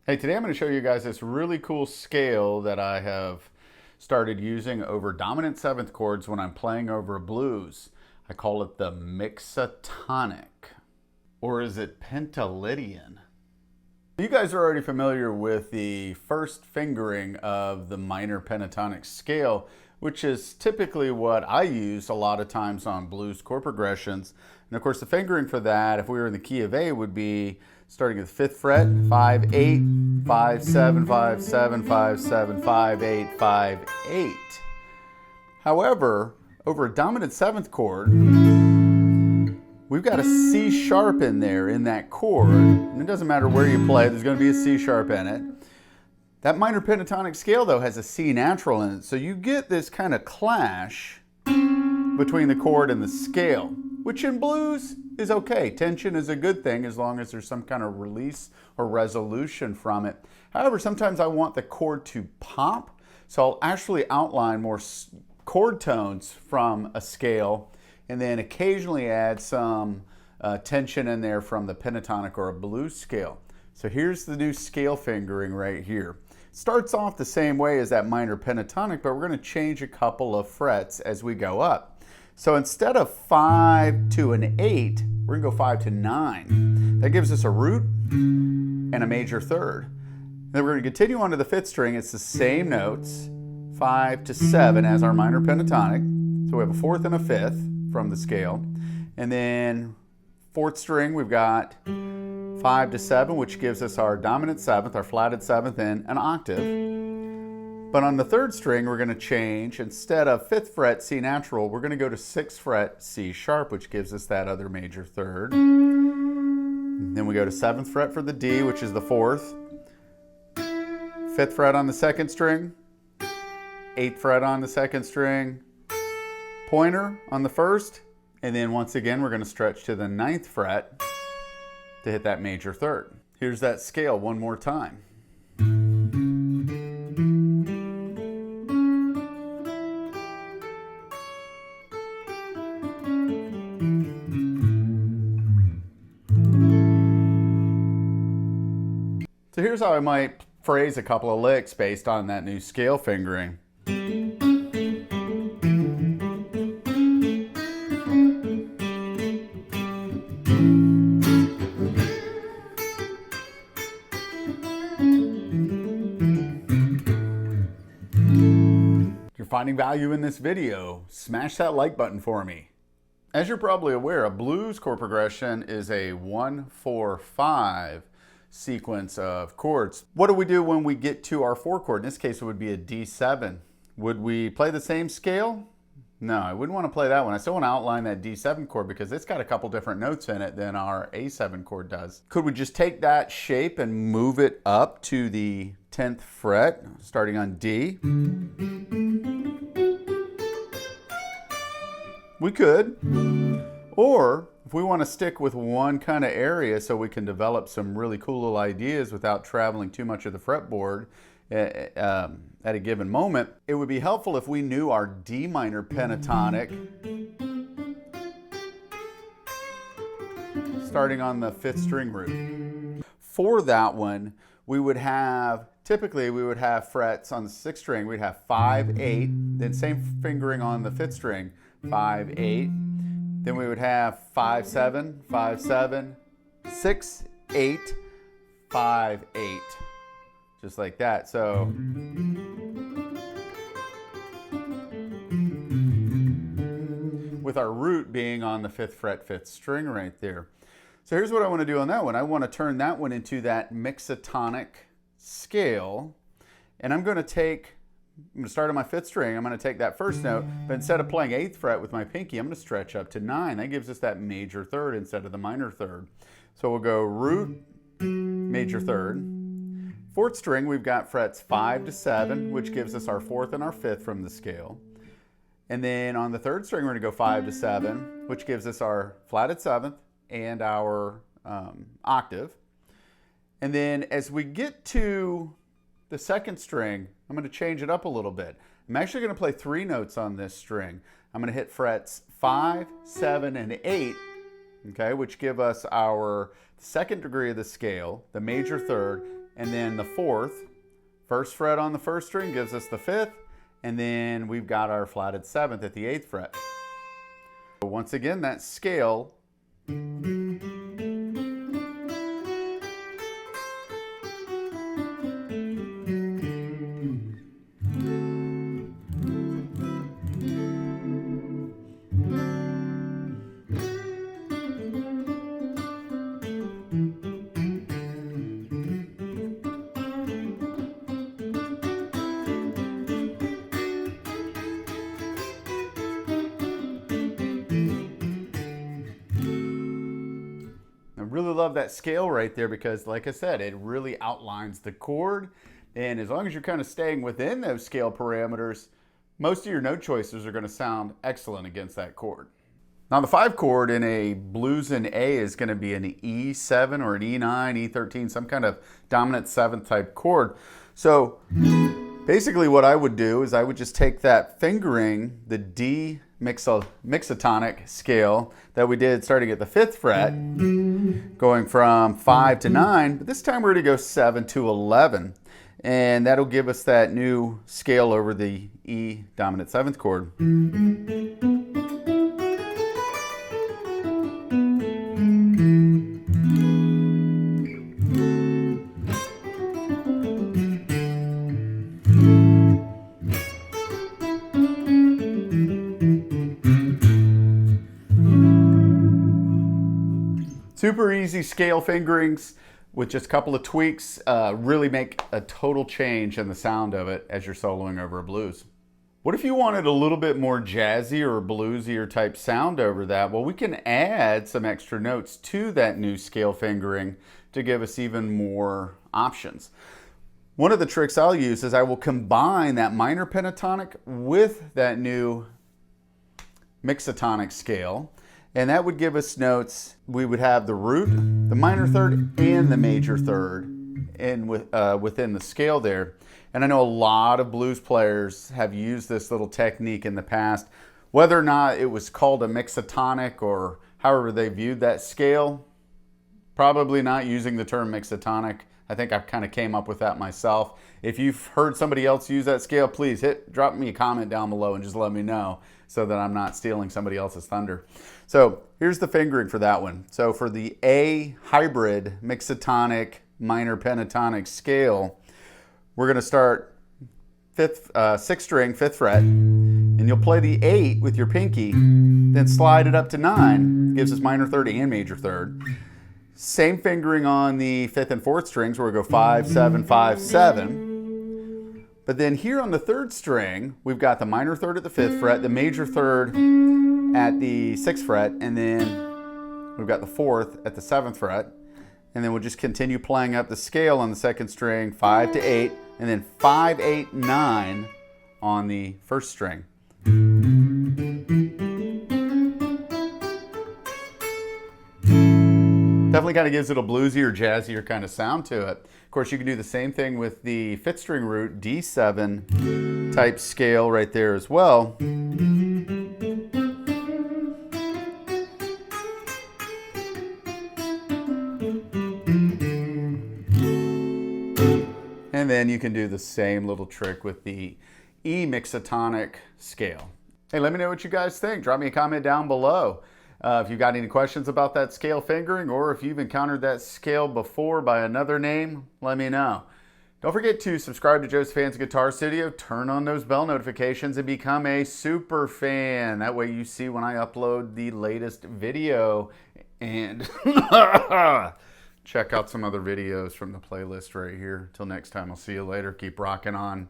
Hey, today I'm going to show you guys this really cool scale that I have started using over dominant seventh chords when I'm playing over blues. I call it the mixatonic, or is it Pentatonic? You guys are already familiar with the first fingering of the minor pentatonic scale, which is typically what I use a lot of times on blues chord progressions. And of course, the fingering for that, if we were in the key of A, would be starting at the 5th fret, 5, 8, 5, 7, 5, 7, 5, 7, 5, 8, 5, 8. However, over a dominant seventh chord, we've got a C sharp in there in that chord, and it doesn't matter where you play, there's going to be a C sharp in it. That minor pentatonic scale, though, has a C natural in it, so you get this kind of clash between the chord and the scale, which in blues is okay. Tension is a good thing as long as there's some kind of release or resolution from it. However, sometimes I want the chord to pop, so I'll actually outline more chord tones from a scale and then occasionally add some tension in there from the pentatonic or a blues scale. So here's the new scale fingering right here. Starts off the same way as that minor pentatonic, but we're going to change a couple of frets as we go up. So instead of 5 to an 8, we're going to go 5 to 9. That gives us a root and a major third. Then we're going to continue on to the 5th string. It's the same notes, 5 to 7 as our minor pentatonic. So we have a 4th and a 5th from the scale. And then 4th string, we've got 5 to 7, which gives us our dominant 7th, our flatted 7th, and an octave. But on the 3rd string, we're going to change. Instead of 5th fret C natural, we're going to go to 6th fret C sharp, which gives us that other major third. And then we go to 7th fret for the D, which is the 4th. 5th fret on the 2nd string. 8th fret on the 2nd string. Pointer on the 1st. And then once again, we're going to stretch to the 9th fret to hit that major third. Here's that scale one more time. So here's how I might phrase a couple of licks based on that new scale fingering. If you're finding value in this video, smash that like button for me. As you're probably aware, a blues chord progression is a 1-4-5 sequence of chords. What do we do when we get to our 4 chord? In this case, it would be a D7. Would we play the same scale? No, I wouldn't want to play that one. I still want to outline that D7 chord because it's got a couple different notes in it than our A7 chord does. Could we just take that shape and move it up to the 10th fret, starting on D? We could. Or if we want to stick with one kind of area so we can develop some really cool little ideas without traveling too much of the fretboard at a given moment, it would be helpful if we knew our D minor pentatonic starting on the 5th string root. For that one, we would have, typically we would have frets on the 6th string, we'd have 5, 8, then same fingering on the 5th string, 5, 8, then we would have 5, 7, 5, 7, 6, 8, 5, 8. Just like that. So with our root being on the 5th fret, 5th string right there. So here's what I want to do on that one. I want to turn that one into that mixatonic scale. And I'm going to start on my 5th string. I'm going to take that first note, but instead of playing 8th fret with my pinky, I'm going to stretch up to 9. That gives us that major third instead of the minor third. So we'll go root, major third. 4th string, we've got frets 5 to 7, which gives us our 4th and our 5th from the scale. And then on the 3rd string, we're going to go 5 to 7, which gives us our flatted 7th and our octave. And then as we get to the 2nd string, I'm going to change it up a little bit. I'm actually going to play 3 notes on this string. I'm going to hit frets 5, 7, and 8, okay, which give us our 2nd degree of the scale, the major third, and then the 4th. First fret on the 1st string gives us the 5th, and then we've got our flatted 7th at the 8th fret. Once again, that scale. I really love that scale right there because, like I said, it really outlines the chord. And as long as you're kind of staying within those scale parameters, most of your note choices are going to sound excellent against that chord. Now the 5 chord in a blues in A is going to be an E7 or an E9, E13, some kind of dominant 7th type chord. So basically what I would do is I would just take that fingering, the D mixatonic scale that we did starting at the 5th fret, going from 5 to 9, but this time we're going to go 7 to 11. And that'll give us that new scale over the E dominant 7th chord. Super easy scale fingerings with just a couple of tweaks really make a total change in the sound of it as you're soloing over a blues. What if you wanted a little bit more jazzy or bluesier type sound over that? Well, we can add some extra notes to that new scale fingering to give us even more options. One of the tricks I'll use is I will combine that minor pentatonic with that new mixatonic scale. And that would give us notes. We would have the root, the minor third, and the major third within the scale there. And I know a lot of blues players have used this little technique in the past. Whether or not it was called a mixatonic or however they viewed that scale, probably not using the term mixatonic. I think I kind of came up with that myself. If you've heard somebody else use that scale, please drop me a comment down below and just let me know so that I'm not stealing somebody else's thunder. So here's the fingering for that one. So for the A hybrid mixatonic minor pentatonic scale, we're going to start 6th string, 5th fret, and you'll play the 8 with your pinky, then slide it up to 9, gives us minor third and major third. Same fingering on the 5th and 4th strings where we go 5, 7, 5, 7. But then here on the 3rd string, we've got the minor third at the 5th fret, the major third at the 6th fret, and then we've got the 4th at the 7th fret. And then we'll just continue playing up the scale on the 2nd string, 5 to 8, and then 5, 8, 9 on the 1st string. Definitely kind of gives it a bluesier, jazzier kind of sound to it. Of course, you can do the same thing with the 5th string root, D7 type scale right there as well. And then you can do the same little trick with the E mixatonic scale. Hey, let me know what you guys think. Drop me a comment down below. If you've got any questions about that scale fingering, or if you've encountered that scale before by another name, let me know. Don't forget to subscribe to Joe's Fans Guitar Studio, turn on those bell notifications, and become a super fan. That way you see when I upload the latest video. And check out some other videos from the playlist right here. Till next time, I'll see you later. Keep rocking on.